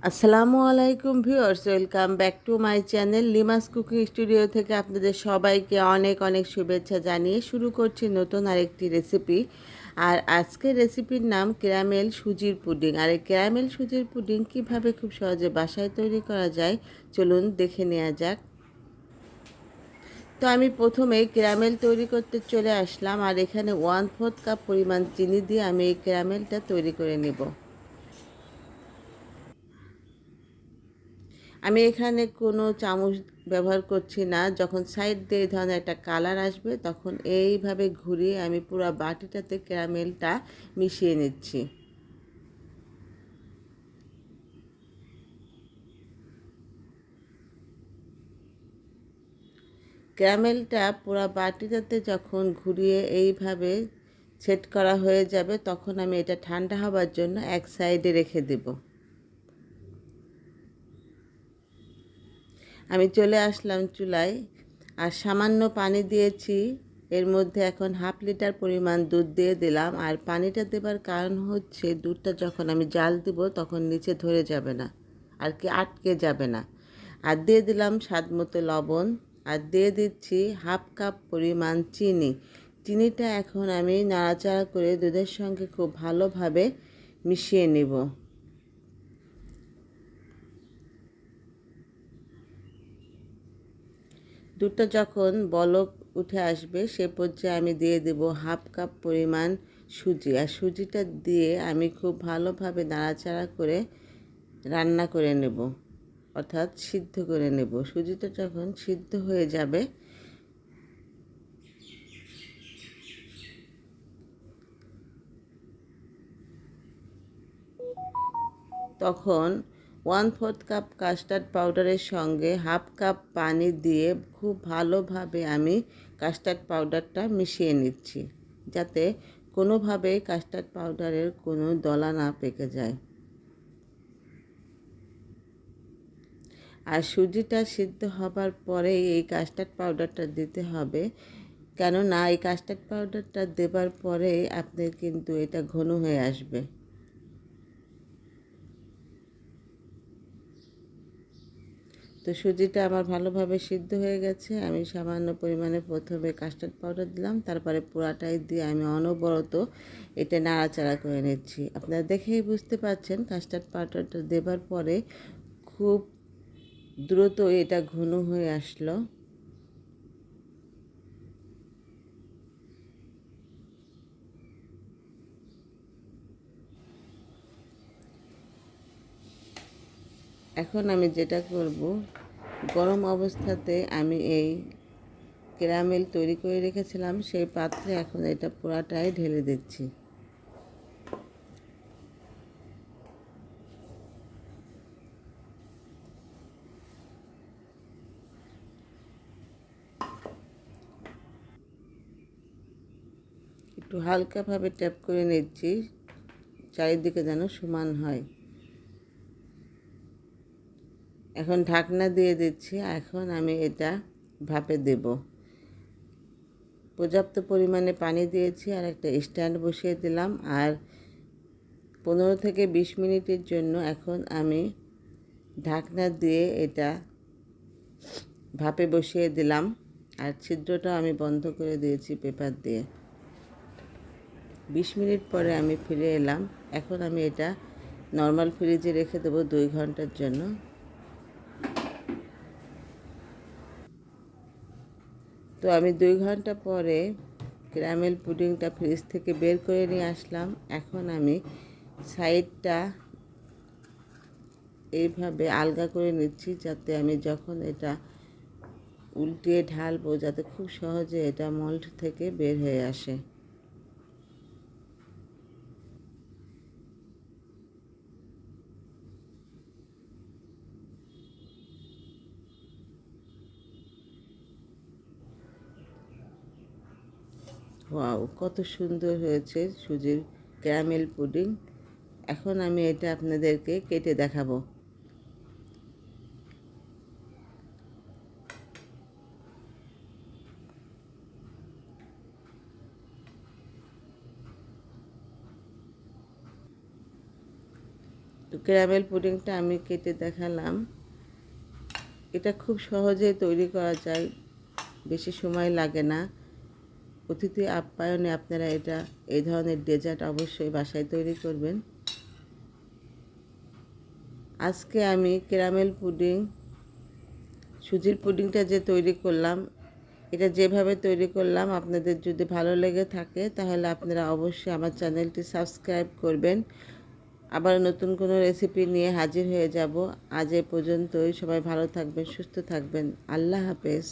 আসসালামু আলাইকুম viewers, welcome back to my channel Lima's cooking studio থেকে আপনাদের সবাইকে অনেক অনেক শুভেচ্ছা জানিয়ে শুরু করছি নতুন আরেকটি রেসিপি। আর আজকের রেসিপির নাম ক্যারামেল সুজির পুডিং। আর এই ক্যারামেল সুজির পুডিং কিভাবে খুব সহজে বাসায় তৈরি করা যায় চলুন দেখে নেওয়া যাক। তো আমি প্রথমে ক্যারামেল তৈরি করতে চলে আসলাম, আর এখানে 1/4 কাপ পরিমাণ চিনি দিয়ে আমি এই ক্যারামেলটা তৈরি করে নেব। আমি এখানে কোনো চামচ ব্যবহার করছি না। যখন সাইড দিয়ে এই ধরনের একটা কালার আসবে তখন এইভাবে ঘুরিয়ে আমি পুরো বাটিটাতে ক্যারামেলটা মিশিয়ে নিচ্ছি। ক্যারামেলটা পুরো বাটিটাতে যখন ঘুরিয়ে এইভাবে সেট করা হয়ে যাবে তখন আমি এটা ঠান্ডা হবার জন্য এক সাইডে রেখে দেব। আমি চলে আসলাম চুলায়, আর সামান্য পানি দিয়েছি। এর মধ্যে এখন 1/2 লিটার পরিমাণ দুধ দিয়ে দিলাম। আর পানিটা দেবার কারণ হচ্ছে দুধটা যখন আমি জাল দিব তখন নিচে ধরে যাবে না, আর কি আটকে যাবে না। আর দিয়ে দিলাম স্বাদ মতো লবণ, আর দিয়ে দিচ্ছি 1/2 কাপ পরিমাণ চিনি। চিনিটা এখন আমি নাড়াচাড়া করে দুধের সঙ্গে খুব ভালোভাবে মিশিয়ে নেব। দুধটা যখন বলক উঠে আসবে সে পর্যায়ে আমি দিয়ে দেব 1/2 কাপ পরিমাণ সুজি। আর সুজিটা দিয়ে আমি খুব ভালোভাবে নাড়াচাড়া করে রান্না করে নেব, অর্থাৎ সিদ্ধ করে নেব। সুজিটা যখন সিদ্ধ হয়ে যাবে তখন 1/4 কাপ কাস্টার্ড পাউডারের সঙ্গে 1/2 কাপ পানি দিয়ে খুব ভালোভাবে আমি কাস্টার্ড পাউডারটা মিশিয়ে নিচ্ছি, যাতে কোনোভাবেই কাস্টার্ড পাউডারের কোনো দলা না পেকে যায়। আর সুজিটা সিদ্ধ হবার পরেই এই কাস্টার্ড পাউডারটা দিতে হবে, কেননা এই কাস্টার্ড পাউডারটা দেবার পরে আপনার কিন্তু এটা ঘন হয়ে আসবে। তো সুজিটা আমার ভালোভাবে সিদ্ধ হয়ে গেছে। আমি সামান্য পরিমাণে প্রথমে কাস্টার্ড পাউডার দিলাম, তারপরে পুরাটাই দিয়ে আমি অনবরত এটা নাড়াচাড়া করে নিচ্ছি। আপনারা দেখেই বুঝতে পারছেন কাস্টার্ড পাউডারটা দেবার পরে খুব দ্রুত এটা ঘন হয়ে আসলো। এখন আমি যেটা করব, গরম অবস্থাতে আমি এই ক্যারামেল তৈরি করে রেখেছিলাম সেই পাত্রে এখন এটা পুরাটাই ঢেলে দিচ্ছি। একটু হালকাভাবে ট্যাপ করে নিচ্ছি, চারিদিকে যেন সমান হয়। এখন ঢাকনা দিয়ে দিচ্ছি। এখন আমি এটা ভাপে দেব। পর্যাপ্ত পরিমাণে পানি দিয়েছি, আর একটা স্ট্যান্ড বসিয়ে দিলাম। আর 15 থেকে 20 মিনিটের জন্য এখন আমি ঢাকনা দিয়ে এটা ভাপে বসিয়ে দিলাম। আর ছিদ্রটা আমি বন্ধ করে দিয়েছি পেপার দিয়ে। 20 মিনিট পরে আমি ফিরে এলাম। এখন আমি এটা নর্মাল ফ্রিজে রেখে দেবো 2 ঘন্টার জন্য। তো আমি 2 ঘন্টা পরে ক্যারামেল পুডিংটা ফ্রিজ থেকে বের করে নিয়ে আসলাম। এখন আমি সাইডটা এইভাবে আলগা করে নিচ্ছি, যাতে আমি যখন এটা উল্টিয়ে ঢালবো যাতে খুব সহজে এটা মোল্ড থেকে বের হয়ে আসে। ওয়াও, কত সুন্দর হয়েছে সুজির ক্যারামেল পুডিং। এখন আমি এটা আপনাদেরকে কেটে দেখাবো। তো তো ক্যারামেল পুডিংটা আমি কেটে দেখালাম। এটা খুব সহজেই তৈরি করা যায়, বেশি সময় লাগে না। অতিথি আপ্যায়নে আপনারা এই ধরনের ডেজার্ট অবশ্যই বাসায় তৈরি করবেন। আজকে আমি ক্যারামেল পুডিং, সুজির পুডিংটা যে তৈরি করলাম, এটা যেভাবে তৈরি করলাম, আপনাদের যদি ভালো লেগে থাকে তাহলে আপনারা অবশ্যই আমার চ্যানেলটি সাবস্ক্রাইব করবেন। আবার নতুন কোনো রেসিপি নিয়ে হাজির হয়ে যাব। আজ এ পর্যন্তই। সবাই ভালো থাকবেন, সুস্থ থাকবেন। আল্লাহ হাফেজ।